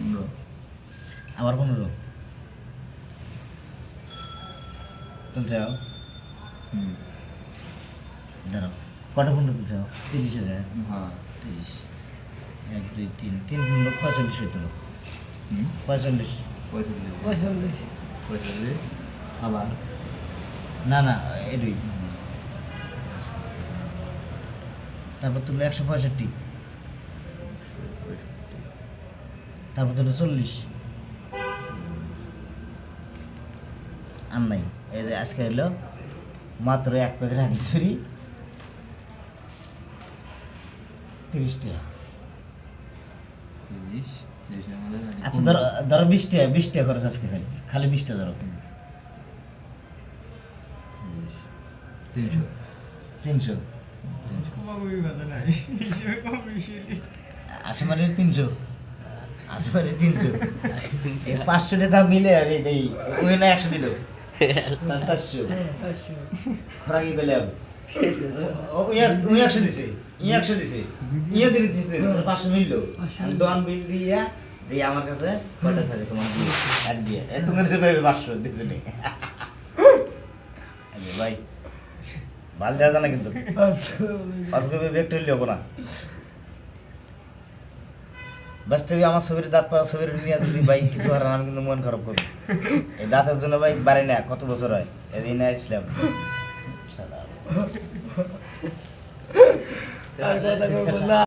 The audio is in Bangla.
15 আবার 15 তুলতে যাও হুম দাঁড়াও কটা 15 তুলতে যাও 30,000 হ্যাঁ 30 1 2 3 3 45 হইতো হুম 45 45 45 আবার না না এডুই তারপর তুললো 165 তারপর তুললো 40 আর নাই এই যে আজকে এলো মাত্র এক প্যাকেট আগে চুরি 30 টাকা 30 30 এর মধ্যে আচ্ছা ধরো ধরো 20 টাকা খরচ আজকে খালি খালি 20 টাকা ধরো 300 300 আশেপাশে 300 আশেপাশে 300 এই 500 টাকা মিলে আর এই ওই না 100 দিল 400 খরাকি পেলে হবে ওই 100 দিছে 100 দিছে দিছে 500 মিললো আমি দোয়ান বিল দিয়া দিয়ে আমার কাছে কয়টা থাকে তোমার দিয়ে অ্যাড দিয়ে তোমার দিতে পারবে 500 দিতে নেই ভাই ভাল দেওয়া জানা কিন্তু আজকে ব্যাগটা লিও না বাস্তবে আমার ছবির দাঁত পাড়া ছবির নিয়ে যদি ভাই কিছু আর আমি কিন্তু মন খারাপ করবো এই দাঁতের জন্য ভাই বাড়ি না কত বছর হয় এদিন আসলাম সালা